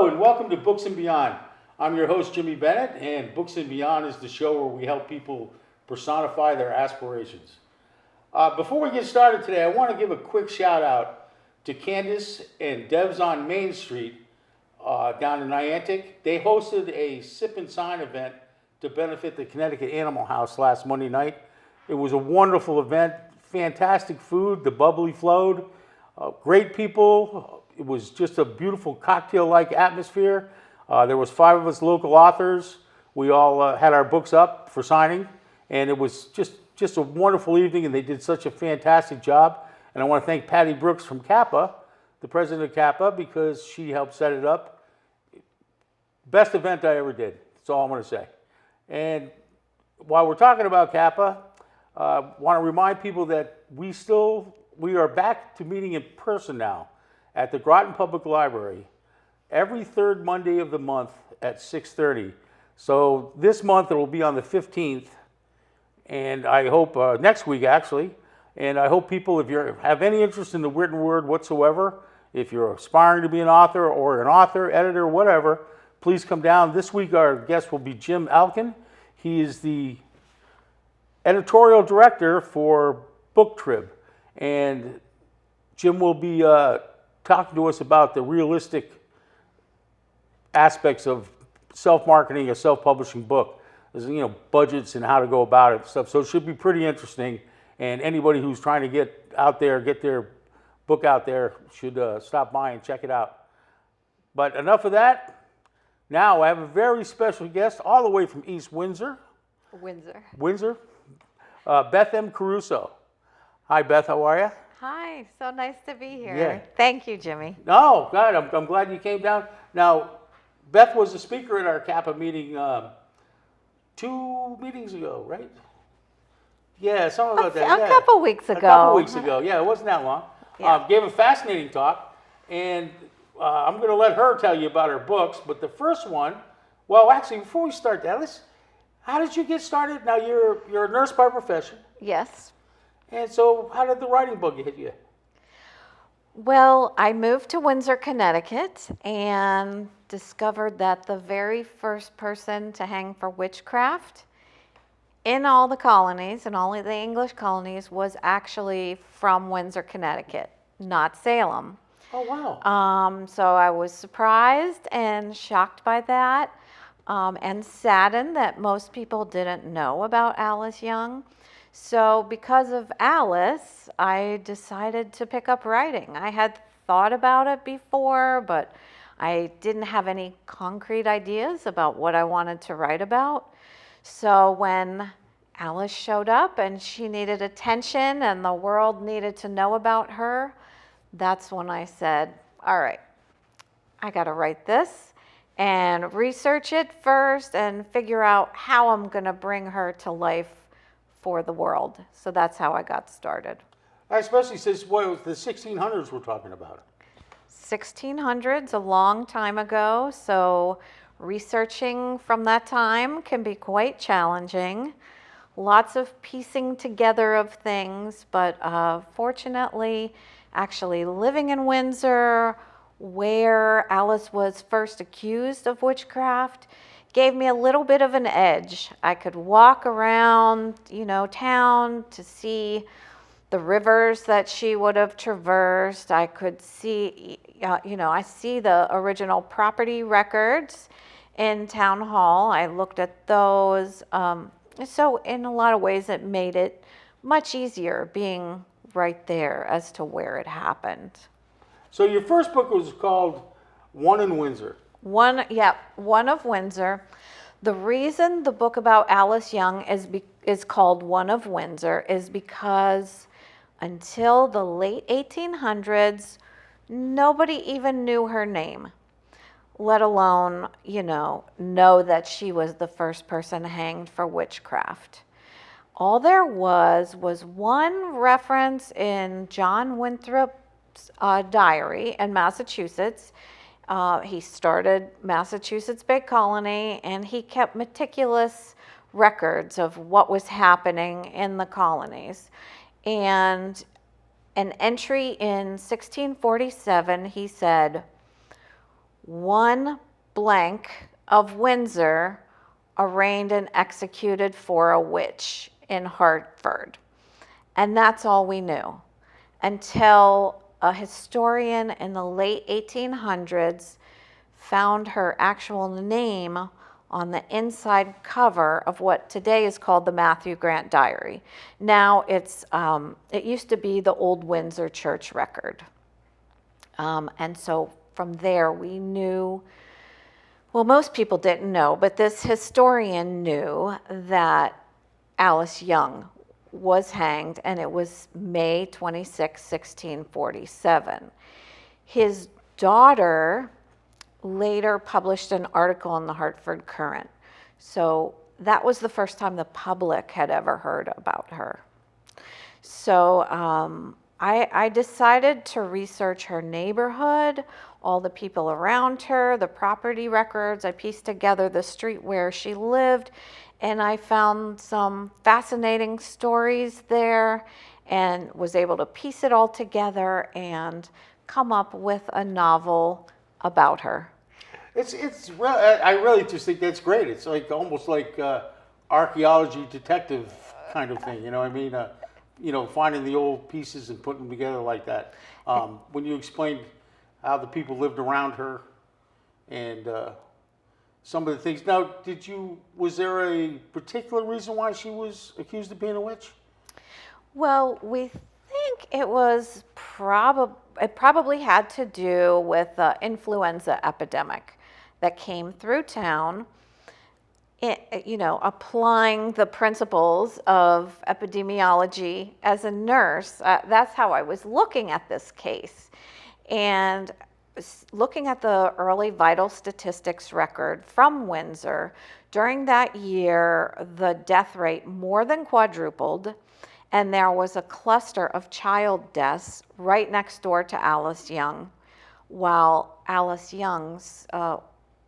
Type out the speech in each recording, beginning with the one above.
Hello and welcome to Books and Beyond. I'm your host Jimmy Bennett, and Books and Beyond is the show where we help people personify their aspirations. Before we get started today, I want to give a quick shout out to Candace and Devs on Main Street down in Niantic. They hosted a sip and sign event to benefit the Connecticut Animal House last Monday night. It was a wonderful event, fantastic food, the bubbly flowed, great people. It was just a beautiful cocktail-like atmosphere. There was 5 of us local authors. We all had our books up for signing, and it was just a wonderful evening, and they did such a fantastic job. And I want to thank Patty Brooks from Kappa, the president of Kappa, because she helped set it up. Best event I ever did. That's all I'm going to say. And while we're talking about Kappa, I want to remind people that we are back to meeting in person now at the Groton Public Library every third Monday of the month at 6:30. So this month it will be on the 15th, and I hope next week actually. And I hope people, if you have any interest in the written word whatsoever, if you're aspiring to be an author or an author, editor, whatever, please come down. This week our guest will be Jim Alkin. He is the editorial director for Book Trib, and Jim will be talking to us about the realistic aspects of self-marketing a self-publishing book, budgets and how to go about it, stuff. So it should be pretty interesting, and anybody who's trying to get out there, get their book out there, should stop by and check it out. But enough of that. Now I have a very special guest all the way from East Windsor. Windsor. Beth M. Caruso. Hi, Beth. How are you? Hi. So nice to be here. Yeah. Thank you, Jimmy. No, God, I'm glad you came down. Now, Beth was a speaker at our Kappa meeting 2 meetings ago, right? Yeah, something about that. A couple weeks ago. A couple weeks ago. Yeah, it wasn't that long. Yeah. Gave a fascinating talk, and I'm going to let her tell you about her books. But the first one, well, actually, before we start that, how did you get started? Now, you're a nurse by profession. Yes. And so how did the writing bug hit you? Well, I moved to Windsor, Connecticut, and discovered that the very first person to hang for witchcraft in all the colonies, and all of the English colonies, was actually from Windsor, Connecticut, not Salem. Oh, wow. So I was surprised and shocked by that, and saddened that most people didn't know about Alice Young. So because of Alice, I decided to pick up writing. I had thought about it before, but I didn't have any concrete ideas about what I wanted to write about. So when Alice showed up and she needed attention and the world needed to know about her, that's when I said, all right, I got to write this and research it first and figure out how I'm going to bring her to life for the world. So that's how I got started. Especially since it was the 1600s we're talking about. 1600s, a long time ago. So researching from that time can be quite challenging. Lots of piecing together of things, but fortunately, actually living in Windsor, where Alice was first accused of witchcraft, gave me a little bit of an edge. I could walk around, town to see the rivers that she would have traversed. I could see, I see the original property records in town hall. I looked at those. So in a lot of ways, it made it much easier being right there as to where it happened. So your first book was called One in Windsor. One of Windsor. The reason the book about Alice Young is called One of Windsor is because until the late 1800s, nobody even knew her name, let alone, know that she was the first person hanged for witchcraft. All there was one reference in John Winthrop's diary in Massachusetts. He started Massachusetts Bay Colony, and he kept meticulous records of what was happening in the colonies. And an entry in 1647, he said, one blank of Windsor arraigned and executed for a witch in Hartford. And that's all we knew until a historian in the late 1800s found her actual name on the inside cover of what today is called the Matthew Grant Diary. Now it used to be the Old Windsor Church record. And so from there we knew, well, most people didn't know, but this historian knew that Alice Young was hanged, and it was May 26, 1647. His daughter later published an article in the Hartford Courant. So that was the first time the public had ever heard about her. So I decided to research her neighborhood, all the people around her, the property records. I pieced together the street where she lived, and I found some fascinating stories there and was able to piece it all together and come up with a novel about her. I really just think that's great. It's like almost like archaeology detective kind of thing. You know what I mean? Finding the old pieces and putting them together like that. When you explained how the people lived around her and some of the things. Now, was there a particular reason why she was accused of being a witch? Well, we think it was probably had to do with the influenza epidemic that came through town. Applying the principles of epidemiology as a nurse. That's how I was looking at this case. And looking at the early vital statistics record from Windsor, during that year, the death rate more than quadrupled, and there was a cluster of child deaths right next door to Alice Young, while Alice Young's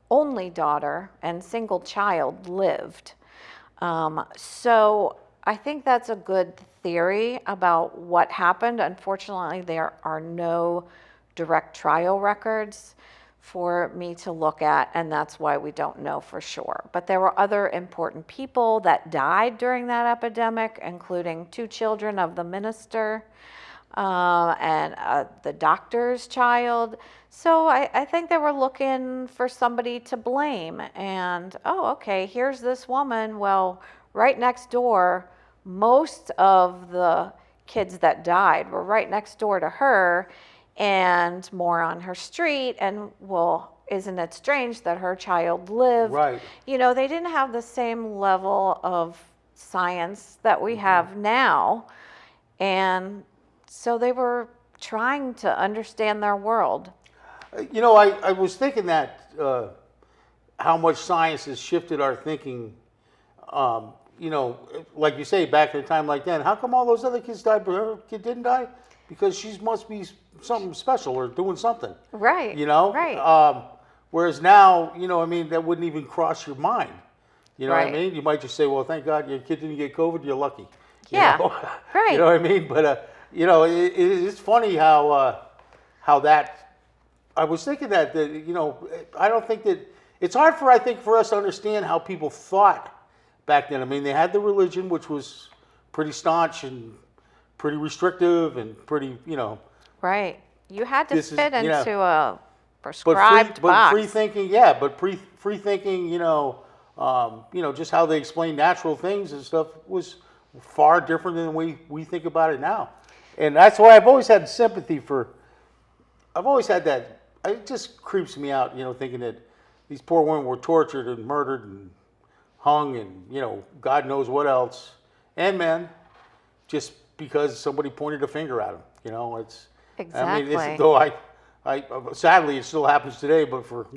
only daughter and single child lived. So I think that's a good theory about what happened. Unfortunately, there are no direct trial records for me to look at, and that's why we don't know for sure. But there were other important people that died during that epidemic, including 2 children of the minister and the doctor's child. So I think they were looking for somebody to blame. And, okay, here's this woman. Well, right next door, most of the kids that died were right next door to her and more on her street. And, well, isn't it strange that her child lived? Right. They didn't have the same level of science that we have now. And so they were trying to understand their world. I was thinking that how much science has shifted our thinking. Like you say, back in a time like that, how come all those other kids died, but her kid didn't die? Because she must be something special or doing something. Right. Right. Whereas now, that wouldn't even cross your mind. You know what I mean? You might just say, well, thank God your kid didn't get COVID, you're lucky. Yeah. Right. You know what I mean? But, it's funny how that. I was thinking that I don't think that it's hard for us to understand how people thought back then. I mean, they had the religion, which was pretty staunch and pretty restrictive and pretty, Right. You had to fit is, into a prescribed box. Free thinking, free thinking, just how they explain natural things and stuff was far different than we think about it now. And that's why I've always had sympathy I've always had that. It just creeps me out, thinking that these poor women were tortured and murdered and hung and, God knows what else. And men, just because somebody pointed a finger at them. It's... Exactly. I mean, though sadly, it still happens today, but for,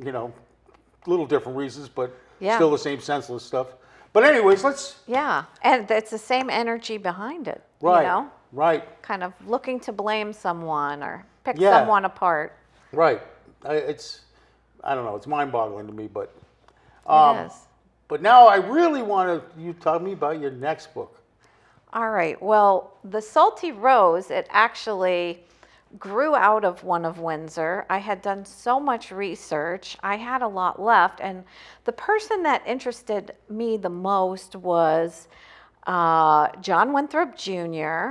little different reasons, but still the same senseless stuff. But anyways, let's... Yeah, and it's the same energy behind it, Right, right. Kind of looking to blame someone or pick someone apart. Right. I don't know, it's mind-boggling to me, but... It is. But now I really want you to tell me about your next book. All right. Well, The Salty Rose, it actually grew out of one of Windsor. I had done so much research. I had a lot left. And the person that interested me the most was John Winthrop Jr.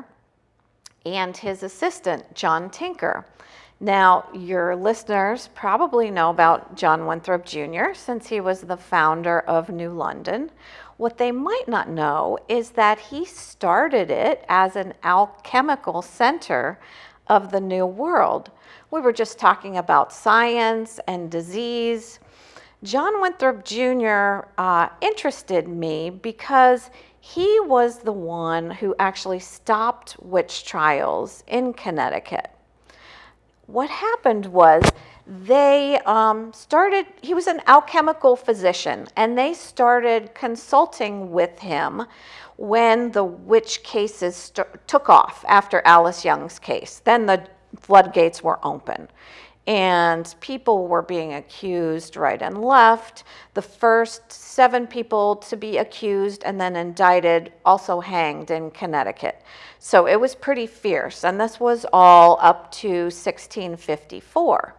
and his assistant, John Tinker. Now, your listeners probably know about John Winthrop Jr. since he was the founder of New London. What they might not know is that he started it as an alchemical center of the New World. We were just talking about science and disease. John Winthrop Jr. Interested me because he was the one who actually stopped witch trials in Connecticut. What happened was he was an alchemical physician, and they started consulting with him when the witch cases took off after Alice Young's case. Then the floodgates were open, and people were being accused right and left. The first 7 people to be accused and then indicted also hanged in Connecticut. So it was pretty fierce, and this was all up to 1654.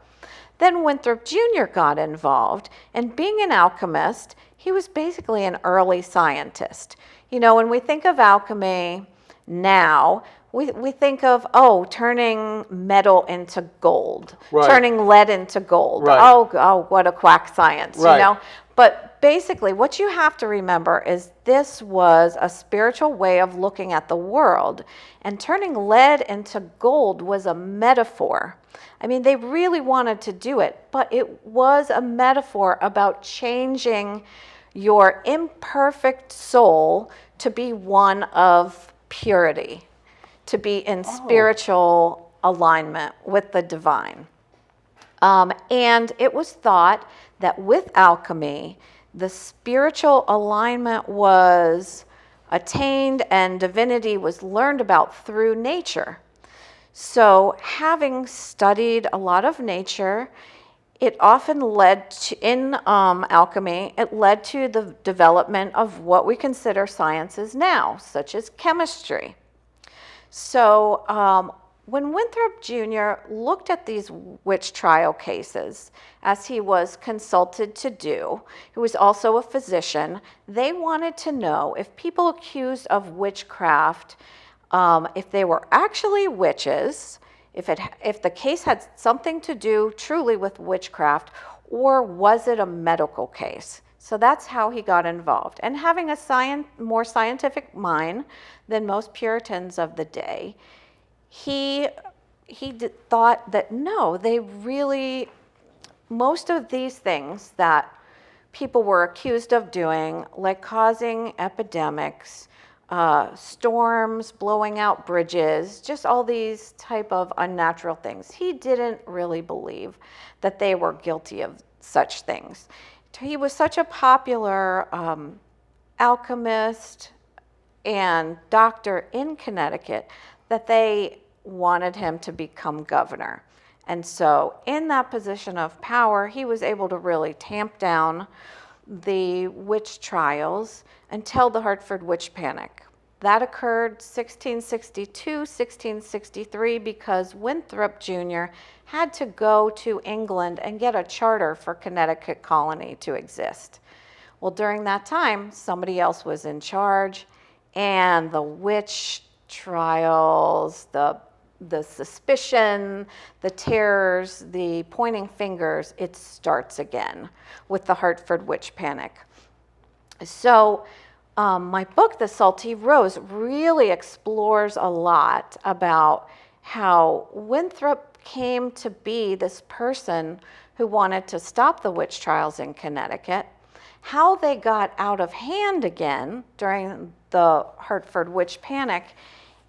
Then Winthrop Jr. got involved, and being an alchemist, he was basically an early scientist. You know, when we think of alchemy now, we think of, turning metal into gold, Right. turning lead into gold. Right. Oh, what a quack science, Right. you know? But basically, what you have to remember is this was a spiritual way of looking at the world, and turning lead into gold was a metaphor. I mean, they really wanted to do it, but it was a metaphor about changing your imperfect soul to be one of purity, to be in spiritual alignment with the divine. And it was thought that with alchemy, the spiritual alignment was attained and divinity was learned about through nature. So having studied a lot of nature, it often led to, in alchemy, it led to the development of what we consider sciences now, such as chemistry. So when Winthrop Jr. looked at these witch trial cases, as he was consulted to do, he was also a physician, they wanted to know if people accused of witchcraft, if they were actually witches, if the case had something to do truly with witchcraft, or was it a medical case? So that's how he got involved. And having a more scientific mind than most Puritans of the day, he thought that no, most of these things that people were accused of doing, like causing epidemics, storms, blowing out bridges, just all these type of unnatural things. He didn't really believe that they were guilty of such things. He was such a popular alchemist and doctor in Connecticut that they wanted him to become governor. And so in that position of power, he was able to really tamp down the witch trials until the Hartford Witch Panic. That occurred 1662, 1663, because Winthrop Jr. had to go to England and get a charter for Connecticut colony to exist. Well, during that time, somebody else was in charge, and the witch trials, the suspicion, the terrors, the pointing fingers, it starts again with the Hartford Witch Panic. So my book, The Salty Rose, really explores a lot about how Winthrop came to be this person who wanted to stop the witch trials in Connecticut, how they got out of hand again during the Hartford Witch Panic,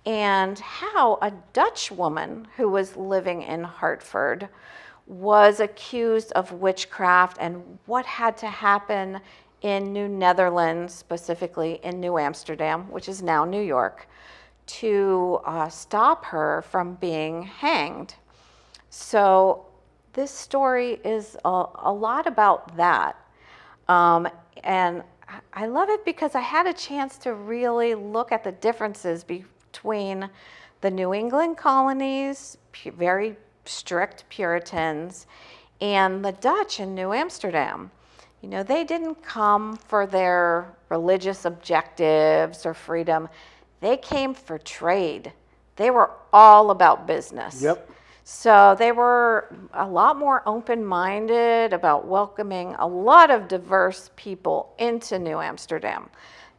and how a Dutch woman who was living in Hartford was accused of witchcraft, and what had to happen in New Netherlands, specifically in New Amsterdam, which is now New York, to stop her from being hanged. So this story is a lot about that. And I love it because I had a chance to really look at the differences between the New England colonies, very strict Puritans, and the Dutch in New Amsterdam. You know, they didn't come for their religious objectives or freedom. They came for trade. They were all about business. Yep. So they were a lot more open-minded about welcoming a lot of diverse people into New Amsterdam.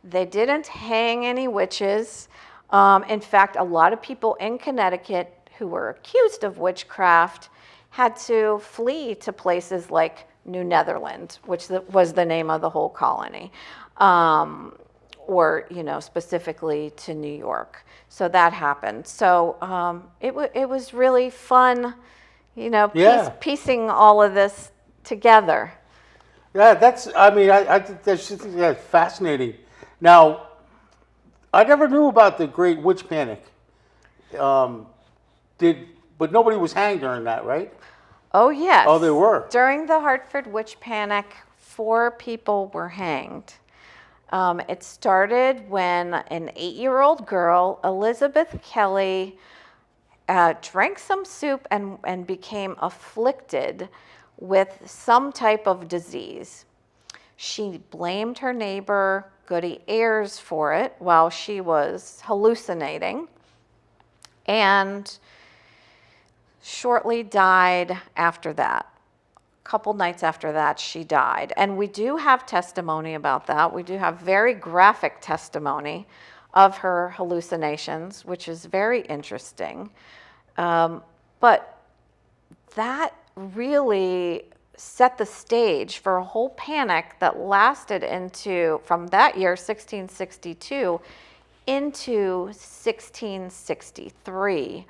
They didn't hang any witches. In fact, a lot of people in Connecticut who were accused of witchcraft had to flee to places like New Netherland, which was the name of the whole colony, or, you know, specifically to New York. So that happened. So it was really fun, you know, piecing all of this together. Yeah, I think that's fascinating. Now, I never knew about the Great Witch Panic. But nobody was hanged during that, right? Oh, yes. Oh, they were. During the Hartford Witch Panic, 4 people were hanged. It started when an 8-year-old girl, Elizabeth Kelly, drank some soup and became afflicted with some type of disease. She blamed her neighbor, Goody Ayers, for it while she was hallucinating, and shortly died after that. A couple nights after that, she died. And we do have testimony about that. We do have very graphic testimony of her hallucinations, which is very interesting. But that really set the stage for a whole panic that lasted from that year, 1662, into 1663,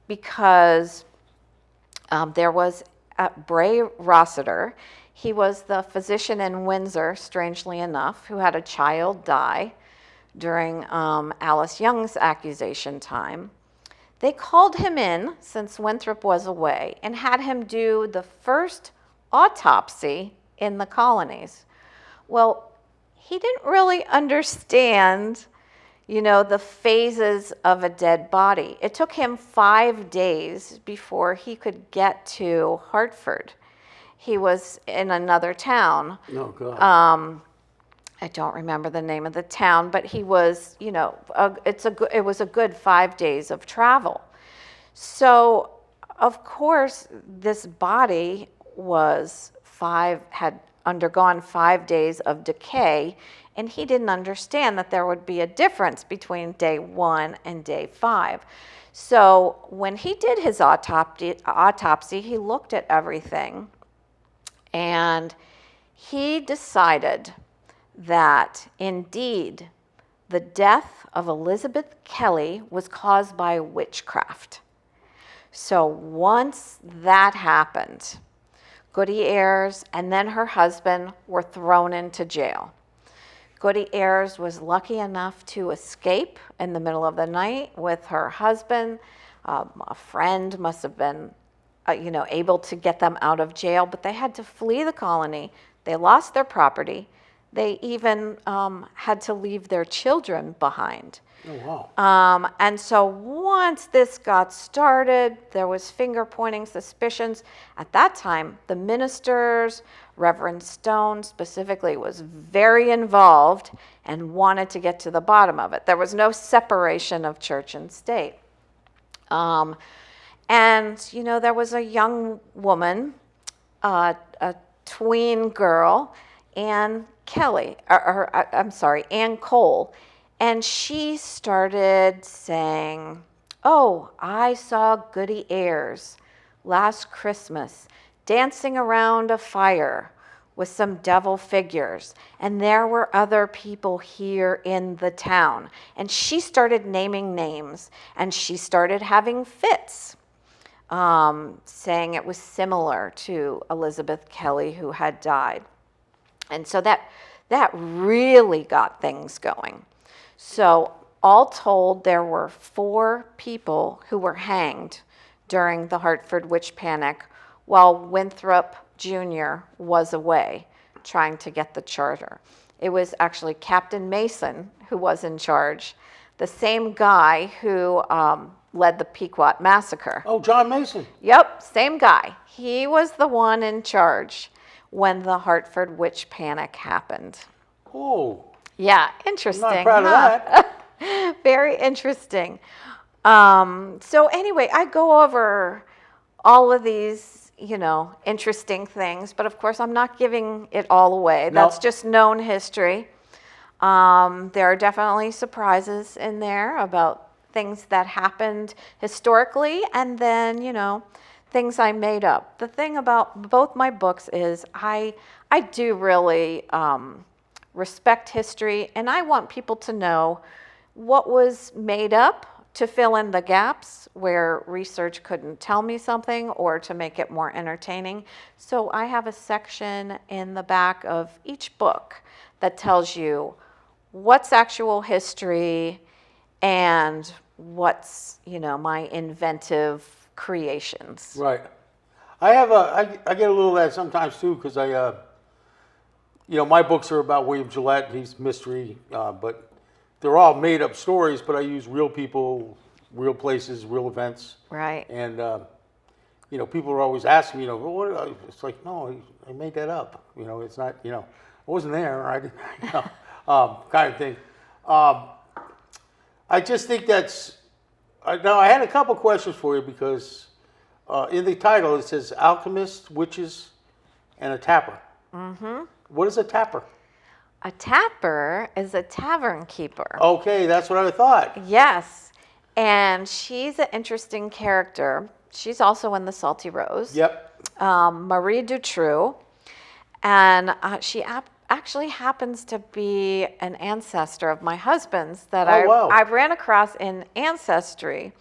because there was Bray Rossiter. He was the physician in Windsor, strangely enough, who had a child die during Alice Young's accusation time. They called him in, since Winthrop was away, and had him do the first autopsy in the colonies. Well, he didn't really understand, you know, the phases of a dead body. It took him 5 days before he could get to Hartford. He was in another town. Oh, God. I don't remember the name of the town, but he was, you know, it was a good 5 days of travel. So, of course, this body had undergone 5 days of decay, and he didn't understand that there would be a difference between day 1 and day 5. So when he did his autopsy, he looked at everything, and he decided that indeed the death of Elizabeth Kelly was caused by witchcraft. So once that happened, Goody Ayers and then her husband were thrown into jail. Goody Ayers was lucky enough to escape in the middle of the night with her husband. A friend must have been, able to get them out of jail, but they had to flee the colony. They lost their property. They even had to leave their children behind. Oh, wow. And so once this got started, there was finger-pointing suspicions. At that time, the ministers, Reverend Stone specifically, was very involved and wanted to get to the bottom of it. There was no separation of church and state. And, there was a young woman, a tween girl, Anne Cole. And she started saying, "Oh, I saw Goody Ayers last Christmas dancing around a fire with some devil figures. And there were other people here in the town." And she started naming names, and she started having fits, saying it was similar to Elizabeth Kelly, who had died. And so that really got things going. So all told, there were 4 people who were hanged during the Hartford Witch Panic while Winthrop Jr. was away trying to get the charter. It was actually Captain Mason who was in charge, the same guy who led the Pequot Massacre. Oh, John Mason. Yep, same guy. He was the one in charge when the Hartford witch panic happened. Oh, Yeah, I'm interesting. not proud of that. Very interesting. So anyway, I go over all of these, interesting things, but of course I'm not giving it all away. No. That's just known history. There are definitely surprises in there about things that happened historically, and then, things I made up. The thing about both my books is I do really respect history, and I want people to know what was made up to fill in the gaps where research couldn't tell me something, or to make it more entertaining. So I have a section in the back of each book that tells you what's actual history and what's, my inventive creations. Right. I get a little of that sometimes too, because my books are about William Gillette. He's mystery, but they're all made up stories, but I use real people, real places, real events. Right. And, people are always asking me, well, it's like, no, I made that up. It's not, I wasn't there. I didn't, kind of thing. I just think now I had a couple questions for you, because in the title it says Alchemists, Witches, and a Tapper. Mm-hmm. What is a tapper? A tapper is a tavern keeper. Okay, that's what I thought. Yes. And she's an interesting character. She's also in The Salty Rose. Yep. Marie Dutroux. And she actually happens to be an ancestor of my husband's that wow. I ran across in Ancestry.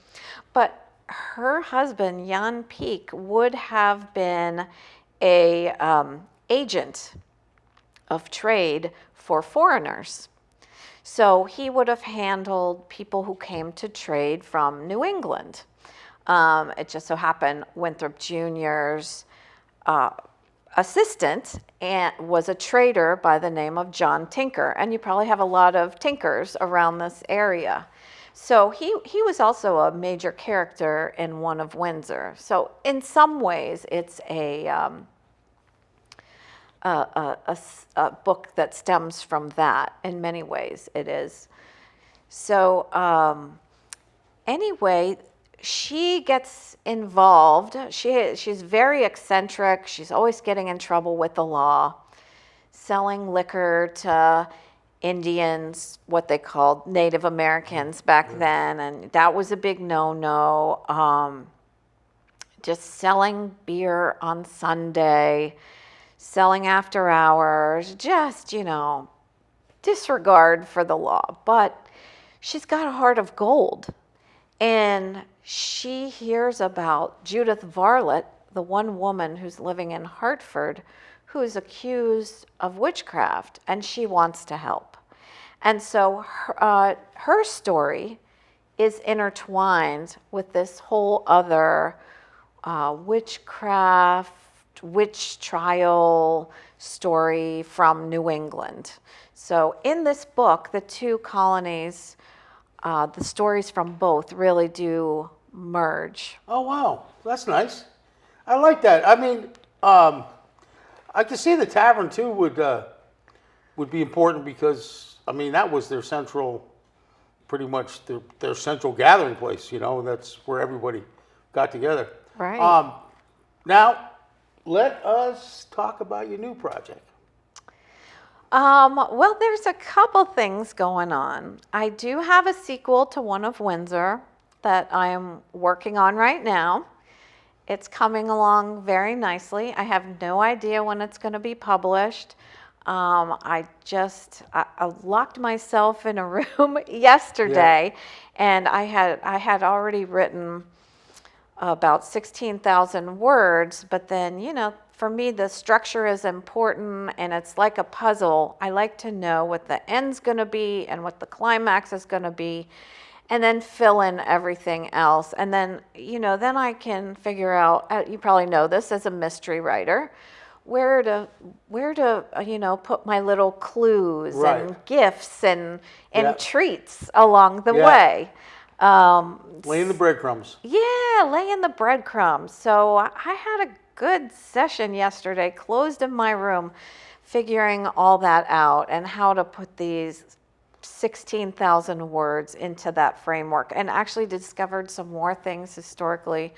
But her husband, Jan Peek, would have been a agent of trade for foreigners. So he would have handled people who came to trade from New England. It just so happened Winthrop Jr.'s assistant was a trader by the name of John Tinker, and you probably have a lot of Tinkers around this area. So he was also a major character in one of Windsor. So in some ways, it's a book that stems from that. In many ways, it is. So anyway, she gets involved. She's very eccentric. She's always getting in trouble with the law, selling liquor to Indians, what they called Native Americans back then, and that was a big no-no. Just selling beer on Sunday, selling after hours, just, disregard for the law. But she's got a heart of gold. And she hears about Judith Varlett, the one woman who's living in Hartford, who's accused of witchcraft, and she wants to help. And so her story is intertwined with this whole other witchcraft, witch trial story from New England. So in this book, the two colonies, the stories from both really do merge. Oh, wow. That's nice. I like that. I mean, I can see the tavern, too, would be important, because, that was their central, pretty much their central gathering place, That's where everybody got together. Right. Now, let us talk about your new project. Well, there's a couple things going on. I do have a sequel to one of Windsor that I am working on right now. It's coming along very nicely. I have no idea when it's going to be published. I locked myself in a room yesterday, and I had already written about 16,000 words, but then, for me, the structure is important, and it's like a puzzle. I like to know what the end's going to be and what the climax is going to be, and then fill in everything else. And then, then I can figure out, you probably know this as a mystery writer, where to put my little clues Right. and gifts and Yeah. treats along the Yeah. way. Laying the breadcrumbs. Yeah, laying the breadcrumbs. So I had a good session yesterday, closed in my room, figuring all that out and how to put these 16,000 words into that framework, and actually discovered some more things historically,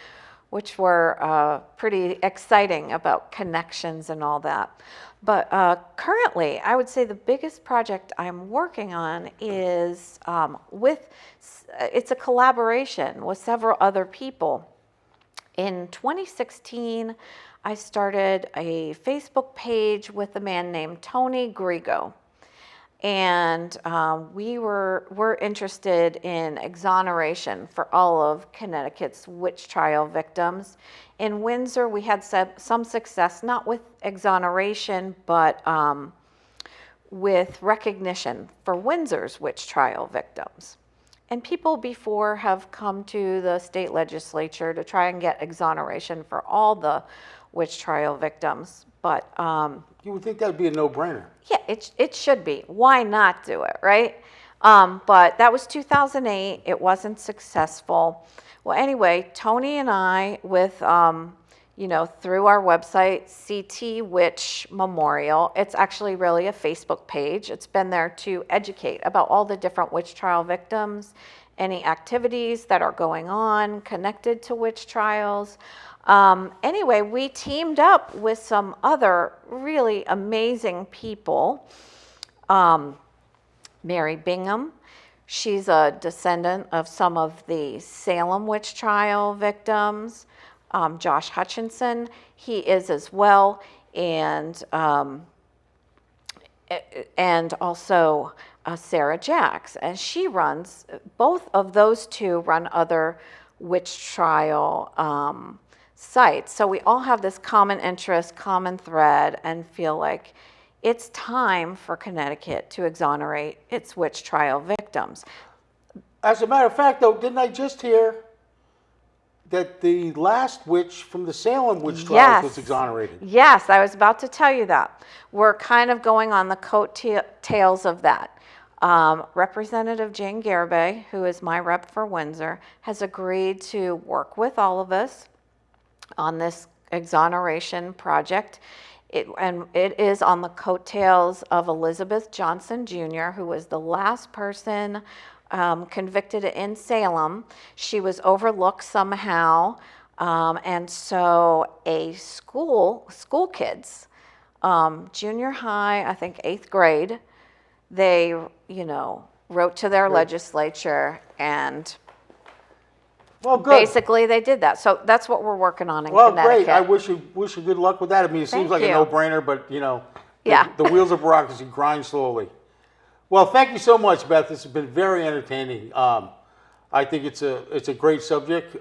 which were pretty exciting about connections and all that. But currently, I would say the biggest project I'm working on is it's a collaboration with several other people. In 2016, I started a Facebook page with a man named Tony Grigo. And we're interested in exoneration for all of Connecticut's witch trial victims. In Windsor, we had some success, not with exoneration, but with recognition for Windsor's witch trial victims. And people before have come to the state legislature to try and get exoneration for all the witch trial victims. But you would think that would be a no-brainer. yeah, it should be. Why not do it, right? But that was 2008. It wasn't successful. Well, anyway, Tony and I, with through our website, CT Witch Memorial. It's actually really a Facebook page. It's been there to educate about all the different witch trial victims, any activities that are going on connected to witch trials. Anyway, we teamed up with some other really amazing people. Mary Bingham, she's a descendant of some of the Salem witch trial victims. Josh Hutchinson, he is as well, and also Sarah Jacks, and she runs. Both of those two run other witch trial sites. So we all have this common interest, common thread, and feel like it's time for Connecticut to exonerate its witch trial victims. As a matter of fact, though, didn't I just hear that the last witch from the Salem witch trials was exonerated? Yes, I was about to tell you that. We're kind of going on the coattails of that. Representative Jane Garibay, who is my rep for Windsor, has agreed to work with all of us on this exoneration project. It is on the coattails of Elizabeth Johnson Jr., who was the last person convicted in Salem. She was overlooked somehow, and so school kids, junior high, I think 8th grade, they wrote to their legislature, and basically they did that. So that's what we're working on in Connecticut. Well, great. I wish you good luck with that. I mean, it seems like a no-brainer, but the wheels of bureaucracy grind slowly. Well, thank you so much, Beth. This has been very entertaining. I think it's a great subject.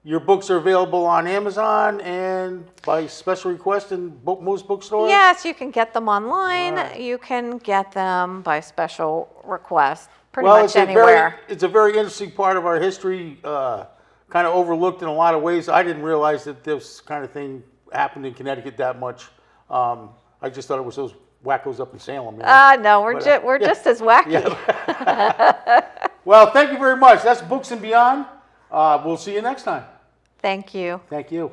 Your books are available on Amazon and by special request in most bookstores? Yes, you can get them online. Right. You can get them by special request pretty much anywhere. It's a very interesting part of our history, kind of overlooked in a lot of ways. I didn't realize that this kind of thing happened in Connecticut that much. I just thought it was those wackos up in Salem. No, we're just as wacky. Yeah. Well, thank you very much. That's Books and Beyond. We'll see you next time. Thank you. Thank you.